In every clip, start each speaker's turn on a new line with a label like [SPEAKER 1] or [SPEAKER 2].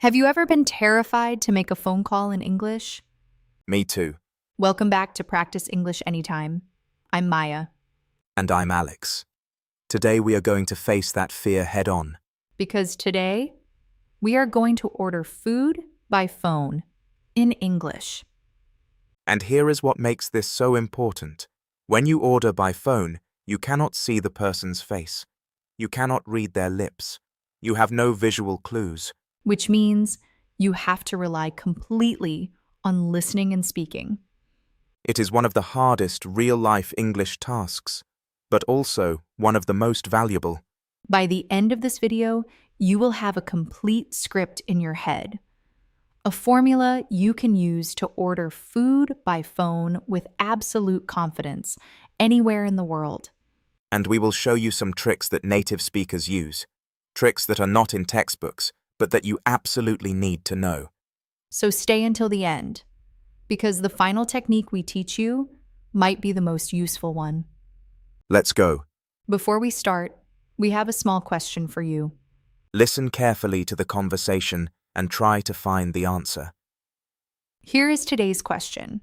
[SPEAKER 1] Have you ever been terrified to make a phone call in English?
[SPEAKER 2] Me too.
[SPEAKER 1] Welcome back to Practice English Anytime. I'm Maya.
[SPEAKER 2] And I'm Alex. Today we are going to face that fear head on.
[SPEAKER 1] Because today, we are going to order food by phone in English.
[SPEAKER 2] And here is what makes this so important. When you order by phone, you cannot see the person's face. You cannot read their lips. You have no visual clues.
[SPEAKER 1] Which means you have to rely completely on listening and speaking.
[SPEAKER 2] It is one of the hardest real-life English tasks, but also one of the most valuable.
[SPEAKER 1] By the end of this video, you will have a complete script in your head. A formula you can use to order food by phone with absolute confidence anywhere in the world.
[SPEAKER 2] And we will show you some tricks that native speakers use. Tricks that are not in textbooks, but that you absolutely need to know.
[SPEAKER 1] So stay until the end, because the final technique we teach you might be the most useful one.
[SPEAKER 2] Let's go.
[SPEAKER 1] Before we start, we have a small question for you.
[SPEAKER 2] Listen carefully to the conversation and try to find the answer.
[SPEAKER 1] Here is today's question.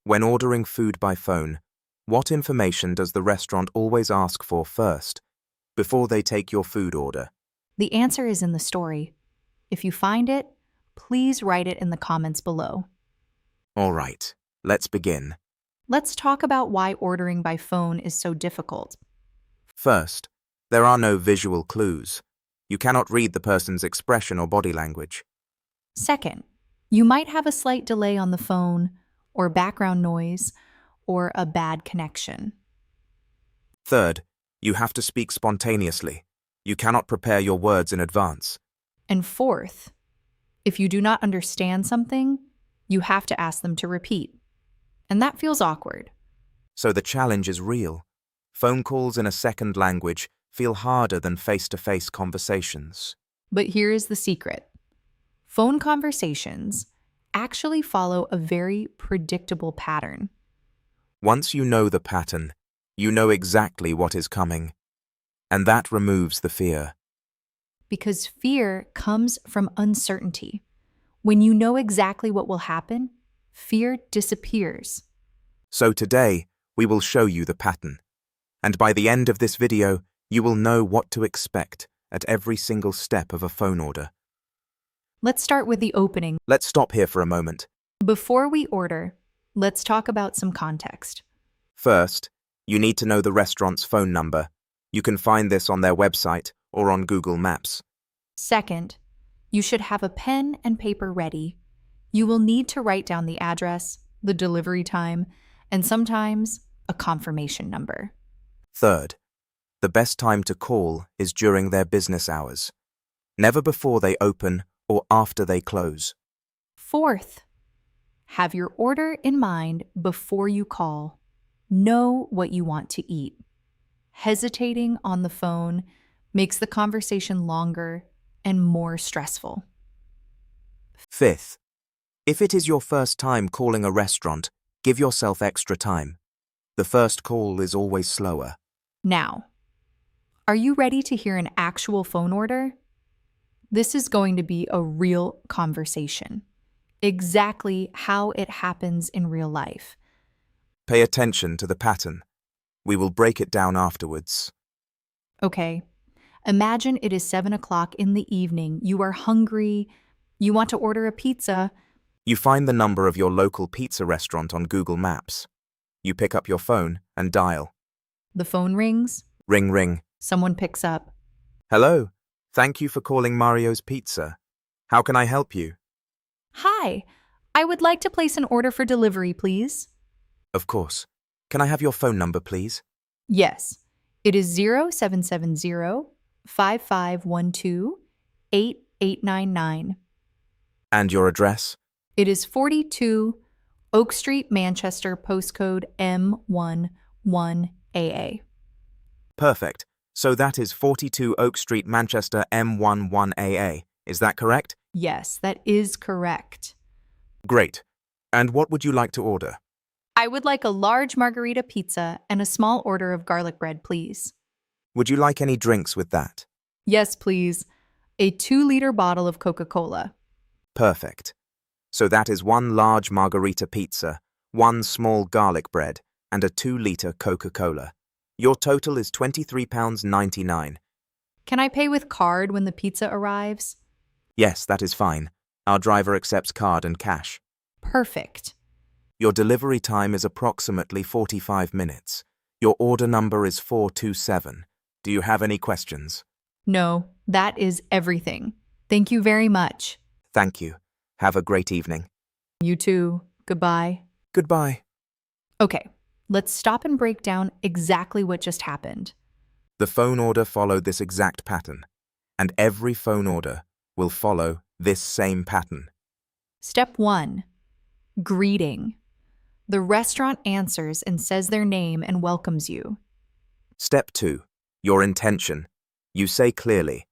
[SPEAKER 2] When ordering food by phone, what information does the restaurant always ask for first, before they take your food order?
[SPEAKER 1] The answer is in the story. If you find it, please write it in the comments below.
[SPEAKER 2] All right, let's begin.
[SPEAKER 1] Let's talk about why ordering by phone is so difficult.
[SPEAKER 2] First, there are no visual clues. You cannot read the person's expression or body language.
[SPEAKER 1] Second, you might have a slight delay on the phone, or background noise, or a bad connection.
[SPEAKER 2] Third, you have to speak spontaneously. You cannot prepare your words in advance.
[SPEAKER 1] And fourth, if you do not understand something, you have to ask them to repeat. And that feels awkward.
[SPEAKER 2] So the challenge is real. Phone calls in a second language feel harder than face-to-face conversations.
[SPEAKER 1] But here is the secret. Phone conversations actually follow a very predictable pattern.
[SPEAKER 2] Once you know the pattern, you know exactly what is coming. And that removes the fear.
[SPEAKER 1] Because fear comes from uncertainty. When you know exactly what will happen, fear disappears.
[SPEAKER 2] So today, we will show you the pattern. And by the end of this video, you will know what to expect at every single step of a phone order.
[SPEAKER 1] Let's start with the opening.
[SPEAKER 2] Let's stop here for a moment.
[SPEAKER 1] Before we order, let's talk about some context.
[SPEAKER 2] First, you need to know the restaurant's phone number. You can find this on their website or on Google Maps.
[SPEAKER 1] Second, you should have a pen and paper ready. You will need to write down the address, the delivery time, and sometimes a confirmation number.
[SPEAKER 2] Third, the best time to call is during their business hours. Never before they open or after they close.
[SPEAKER 1] Fourth, have your order in mind before you call. Know what you want to eat. Hesitating on the phone makes the conversation longer and more stressful.
[SPEAKER 2] Fifth, if it is your first time calling a restaurant, give yourself extra time. The first call is always slower.
[SPEAKER 1] Now, are you ready to hear an actual phone order? This is going to be a real conversation. Exactly how it happens in real life.
[SPEAKER 2] Pay attention to the pattern. We will break it down afterwards.
[SPEAKER 1] Okay, imagine it is 7 o'clock in the evening. You are hungry. You want to order a pizza.
[SPEAKER 2] You find the number of your local pizza restaurant on Google Maps. You pick up your phone and dial.
[SPEAKER 1] The phone rings.
[SPEAKER 2] Ring, ring.
[SPEAKER 1] Someone picks up.
[SPEAKER 2] Hello. Thank you for calling Mario's Pizza. How can I help you?
[SPEAKER 1] Hi, I would like to place an order for delivery, please.
[SPEAKER 2] Of course. Can I have your phone number, please?
[SPEAKER 1] Yes, it is 0770-5512-8899.
[SPEAKER 2] And your address?
[SPEAKER 1] It is 42 Oak Street, Manchester, postcode M11AA.
[SPEAKER 2] Perfect. So that is 42 Oak Street, Manchester, M11AA. Is that correct?
[SPEAKER 1] Yes, that is correct.
[SPEAKER 2] Great. And what would you like to order?
[SPEAKER 1] I would like a large margarita pizza and a small order of garlic bread, please.
[SPEAKER 2] Would you like any drinks with that?
[SPEAKER 1] Yes, please. A 2-liter bottle of Coca-Cola.
[SPEAKER 2] Perfect. So that is 1 large margarita pizza, 1 small garlic bread, and a 2-liter Coca-Cola. Your total is £23.99.
[SPEAKER 1] Can I pay with card when the pizza arrives?
[SPEAKER 2] Yes, that is fine. Our driver accepts card and cash.
[SPEAKER 1] Perfect.
[SPEAKER 2] Your delivery time is approximately 45 minutes. Your order number is 427. Do you have any questions?
[SPEAKER 1] No, that is everything. Thank you very much.
[SPEAKER 2] Thank you. Have a great evening.
[SPEAKER 1] You too. Goodbye.
[SPEAKER 2] Goodbye.
[SPEAKER 1] Okay, let's stop and break down exactly what just happened.
[SPEAKER 2] The phone order followed this exact pattern, and every phone order will follow this same pattern.
[SPEAKER 1] Step 1. Greeting. The restaurant answers and says their name and welcomes you.
[SPEAKER 2] Step 2. Your intention. You say clearly,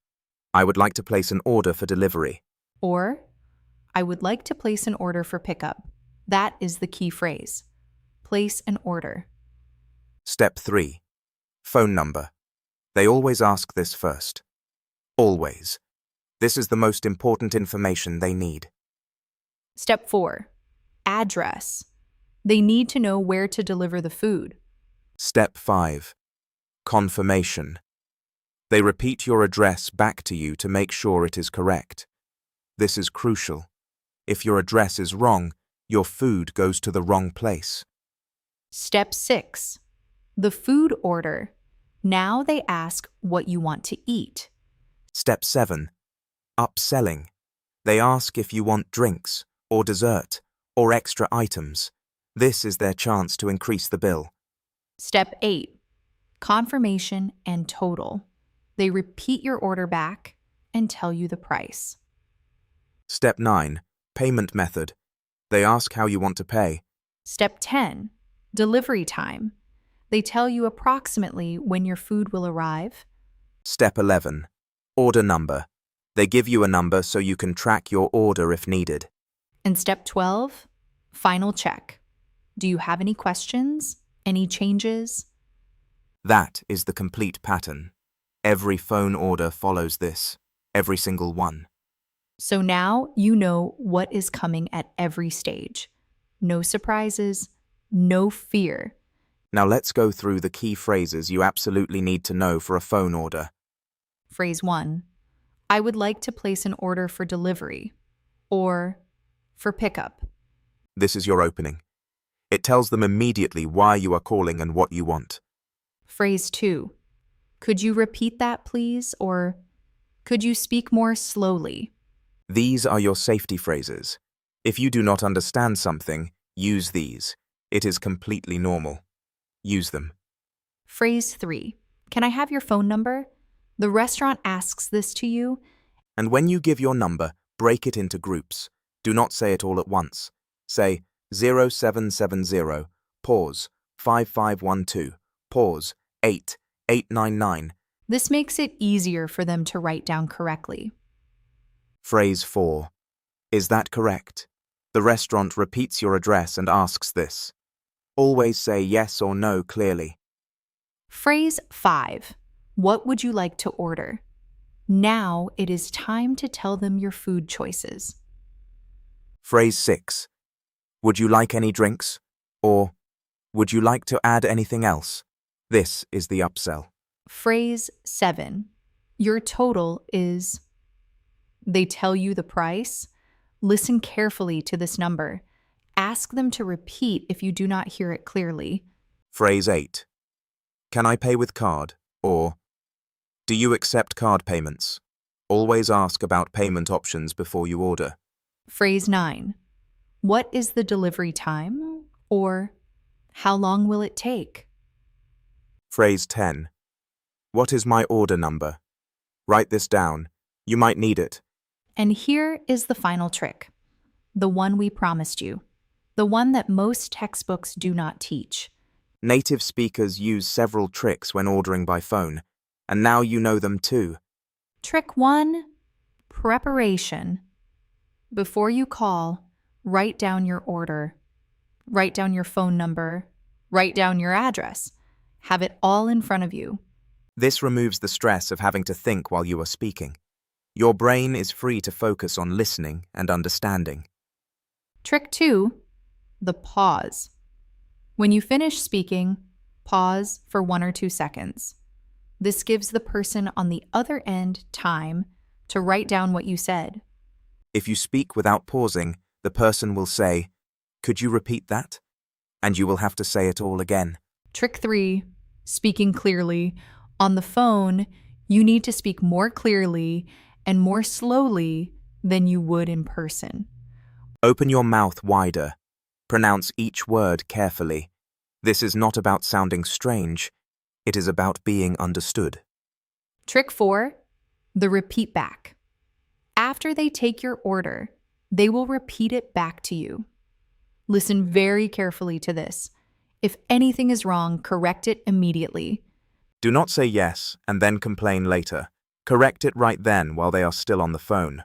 [SPEAKER 2] I would like to place an order for delivery.
[SPEAKER 1] Or, I would like to place an order for pickup. That is the key phrase. Place an order.
[SPEAKER 2] Step 3. Phone number. They always ask this first. Always. This is the most important information they need.
[SPEAKER 1] Step 4. Address. They need to know where to deliver the food.
[SPEAKER 2] Step 5. Confirmation. They repeat your address back to you to make sure it is correct. This is crucial. If your address is wrong, your food goes to the wrong place.
[SPEAKER 1] Step 6. The food order. Now they ask what you want to eat.
[SPEAKER 2] Step 7. Upselling. They ask if you want drinks, or dessert, or extra items. This is their chance to increase the bill.
[SPEAKER 1] Step 8. Confirmation and total. They repeat your order back and tell you the price.
[SPEAKER 2] Step 9. Payment method. They ask how you want to pay.
[SPEAKER 1] Step 10. Delivery time. They tell you approximately when your food will arrive.
[SPEAKER 2] Step 11. Order number. They give you a number so you can track your order if needed.
[SPEAKER 1] And step 12. Final check. Do you have any questions? Any changes?
[SPEAKER 2] That is the complete pattern. Every phone order follows this. Every single one.
[SPEAKER 1] So now you know what is coming at every stage. No surprises, no fear.
[SPEAKER 2] Now let's go through the key phrases you absolutely need to know for a phone order.
[SPEAKER 1] Phrase 1. I would like to place an order for delivery or for pickup.
[SPEAKER 2] This is your opening. It tells them immediately why you are calling and what you want.
[SPEAKER 1] Phrase 2. Could you repeat that, please? Or could you speak more slowly?
[SPEAKER 2] These are your safety phrases. If you do not understand something, use these. It is completely normal. Use them.
[SPEAKER 1] Phrase 3. Can I have your phone number? The restaurant asks this to you.
[SPEAKER 2] And when you give your number, break it into groups. Do not say it all at once. Say 0770, pause, 5512, pause, 8899.
[SPEAKER 1] This makes it easier for them to write down correctly.
[SPEAKER 2] Phrase 4. Is that correct? The restaurant repeats your address and asks this. Always say yes or no clearly.
[SPEAKER 1] Phrase 5. What would you like to order? Now it is time to tell them your food choices.
[SPEAKER 2] Phrase 6. Would you like any drinks? Or, would you like to add anything else? This is the upsell.
[SPEAKER 1] Phrase 7. Your total is... They tell you the price. Listen carefully to this number. Ask them to repeat if you do not hear it clearly.
[SPEAKER 2] Phrase 8. Can I pay with card? Or, do you accept card payments? Always ask about payment options before you order.
[SPEAKER 1] Phrase 9. What is the delivery time? Or, how long will it take?
[SPEAKER 2] Phrase 10. What is my order number? Write this down. You might need it.
[SPEAKER 1] And here is the final trick. The one we promised you. The one that most textbooks do not teach.
[SPEAKER 2] Native speakers use several tricks when ordering by phone, and now you know them too.
[SPEAKER 1] Trick 1. Preparation. Before you call, write down your order. Write down your phone number. Write down your address. Have it all in front of you.
[SPEAKER 2] This removes the stress of having to think while you are speaking. Your brain is free to focus on listening and understanding.
[SPEAKER 1] Trick 2, the pause. When you finish speaking, pause for 1 or 2 seconds. This gives the person on the other end time to write down what you said.
[SPEAKER 2] If you speak without pausing, the person will say, "Could you repeat that?" And you will have to say it all again.
[SPEAKER 1] Trick 3, speaking clearly. On the phone, you need to speak more clearly and more slowly than you would in person.
[SPEAKER 2] Open your mouth wider. Pronounce each word carefully. This is not about sounding strange. It is about being understood.
[SPEAKER 1] Trick 4, the repeat back. After they take your order, they will repeat it back to you. Listen very carefully to this. If anything is wrong, correct it immediately.
[SPEAKER 2] Do not say yes and then complain later. Correct it right then while they are still on the phone.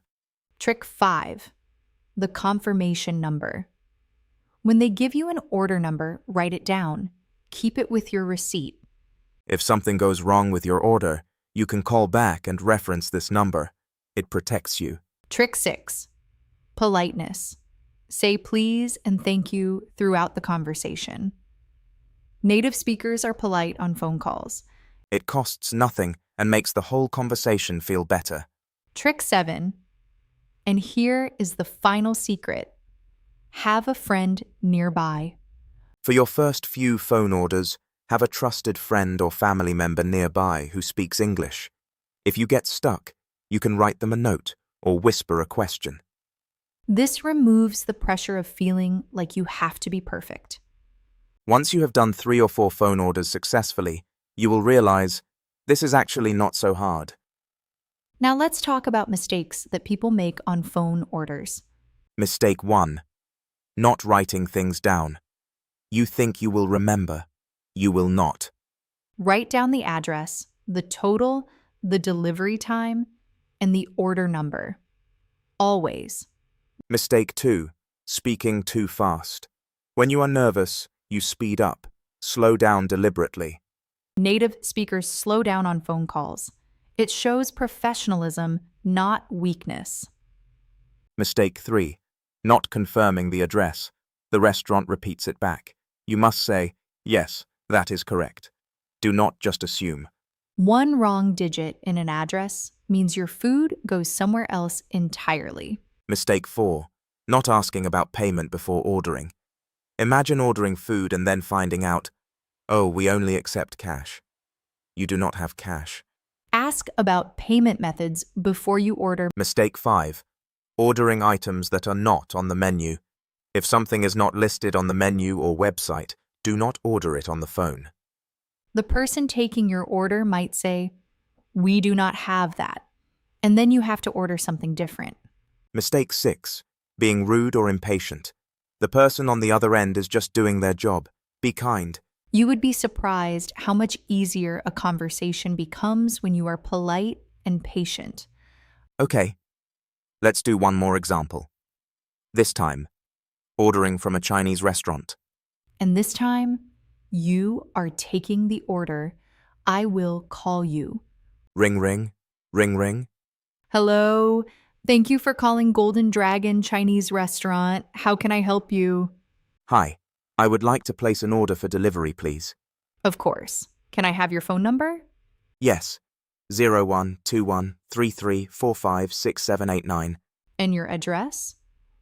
[SPEAKER 1] Trick 5, the confirmation number. When they give you an order number, write it down. Keep it with your receipt.
[SPEAKER 2] If something goes wrong with your order, you can call back and reference this number. It protects you.
[SPEAKER 1] Trick 6, politeness. Say please and thank you throughout the conversation. Native speakers are polite on phone calls.
[SPEAKER 2] It costs nothing and makes the whole conversation feel better.
[SPEAKER 1] Trick 7, and here is the final secret. Have a friend nearby.
[SPEAKER 2] For your first few phone orders, have a trusted friend or family member nearby who speaks English. If you get stuck, you can write them a note or whisper a question.
[SPEAKER 1] This removes the pressure of feeling like you have to be perfect.
[SPEAKER 2] Once you have done 3 or 4 phone orders successfully, you will realize this is actually not so hard.
[SPEAKER 1] Now let's talk about mistakes that people make on phone orders.
[SPEAKER 2] Mistake 1. Not writing things down. You think you will remember. You will not.
[SPEAKER 1] Write down the address, the total, the delivery time, and the order number. Always.
[SPEAKER 2] Mistake 2. Speaking too fast. When you are nervous, you speed up. Slow down deliberately.
[SPEAKER 1] Native speakers slow down on phone calls. It shows professionalism, not weakness.
[SPEAKER 2] Mistake 3. Not confirming the address. The restaurant repeats it back. You must say, "Yes, that is correct." Do not just assume.
[SPEAKER 1] One wrong digit in an address means your food goes somewhere else entirely.
[SPEAKER 2] Mistake 4. Not asking about payment before ordering. Imagine ordering food and then finding out, "Oh, we only accept cash." You do not have cash.
[SPEAKER 1] Ask about payment methods before you order.
[SPEAKER 2] Mistake 5. Ordering items that are not on the menu. If something is not listed on the menu or website, do not order it on the phone.
[SPEAKER 1] The person taking your order might say, "We do not have that," and then you have to order something different.
[SPEAKER 2] Mistake 6. Being rude or impatient. The person on the other end is just doing their job. Be kind.
[SPEAKER 1] You would be surprised how much easier a conversation becomes when you are polite and patient.
[SPEAKER 2] Okay, let's do one more example. This time, ordering from a Chinese restaurant.
[SPEAKER 1] And this time, you are taking the order. I will call you.
[SPEAKER 2] Ring, ring, ring, ring.
[SPEAKER 1] Hello. Thank you for calling Golden Dragon Chinese Restaurant. How can I help you?
[SPEAKER 2] Hi, I would like to place an order for delivery, please.
[SPEAKER 1] Of course. Can I have your phone number?
[SPEAKER 2] Yes, 012133456789.
[SPEAKER 1] And your address?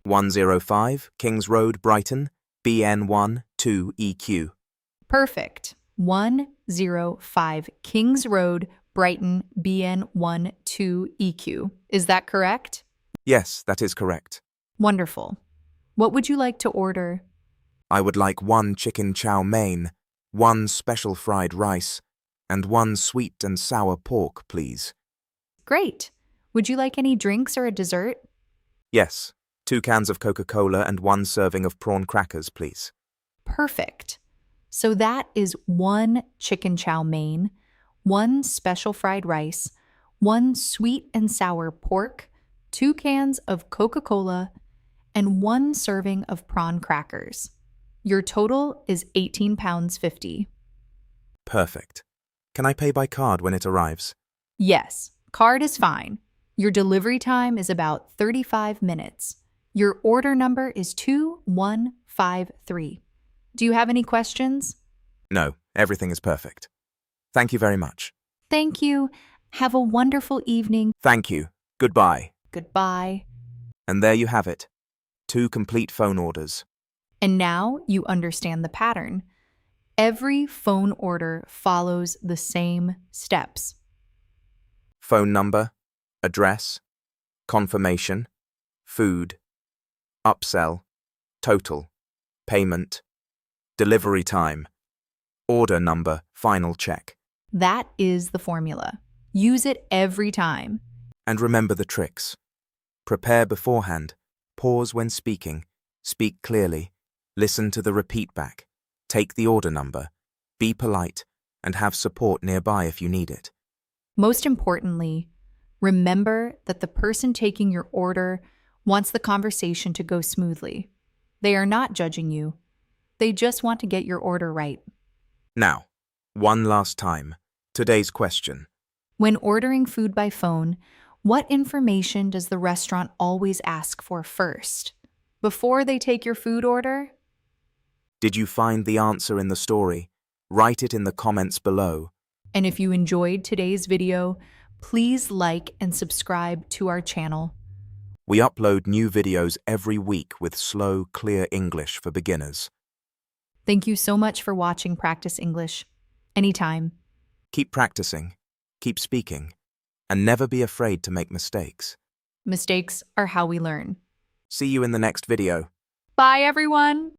[SPEAKER 2] 105 Kings Road, Brighton, BN1 2EQ.
[SPEAKER 1] Perfect. 105 Kings Road, Brighton, BN1 2EQ. Is that correct?
[SPEAKER 2] Yes, that is correct.
[SPEAKER 1] Wonderful. What would you like to order?
[SPEAKER 2] I would like 1 chicken chow mein, 1 special fried rice, and 1 sweet and sour pork, please.
[SPEAKER 1] Great. Would you like any drinks or a dessert?
[SPEAKER 2] Yes, 2 cans of Coca-Cola and 1 serving of prawn crackers, please.
[SPEAKER 1] Perfect. So that is 1 chicken chow mein, 1 special fried rice, 1 sweet and sour pork, 2 cans of Coca-Cola, and 1 serving of prawn crackers. Your total is £18.50.
[SPEAKER 2] Perfect. Can I pay by card when it arrives?
[SPEAKER 1] Yes, card is fine. Your delivery time is about 35 minutes. Your order number is 2153. Do you have any questions?
[SPEAKER 2] No, everything is perfect. Thank you very much.
[SPEAKER 1] Thank you. Have a wonderful evening.
[SPEAKER 2] Thank you. Goodbye.
[SPEAKER 1] Goodbye.
[SPEAKER 2] And there you have it. 2 complete phone orders.
[SPEAKER 1] And now you understand the pattern. Every phone order follows the same steps.
[SPEAKER 2] Phone number, address, confirmation, food, upsell, total, payment, delivery time, order number, final check.
[SPEAKER 1] That is the formula. Use it every time.
[SPEAKER 2] And remember the tricks. Prepare beforehand, pause when speaking, speak clearly, listen to the repeat back, take the order number, be polite, and have support nearby if you need it.
[SPEAKER 1] Most importantly, remember that the person taking your order wants the conversation to go smoothly. They are not judging you. They just want to get your order right.
[SPEAKER 2] Now, one last time, today's question.
[SPEAKER 1] When ordering food by phone, what information does the restaurant always ask for first, before they take your food order?
[SPEAKER 2] Did you find the answer in the story? Write it in the comments below.
[SPEAKER 1] And if you enjoyed today's video, please like and subscribe to our channel.
[SPEAKER 2] We upload new videos every week with slow, clear English for beginners.
[SPEAKER 1] Thank you so much for watching Practice English. Anytime.
[SPEAKER 2] Keep practicing, keep speaking, and never be afraid to make mistakes.
[SPEAKER 1] Mistakes are how we learn.
[SPEAKER 2] See you in the next video.
[SPEAKER 1] Bye, everyone!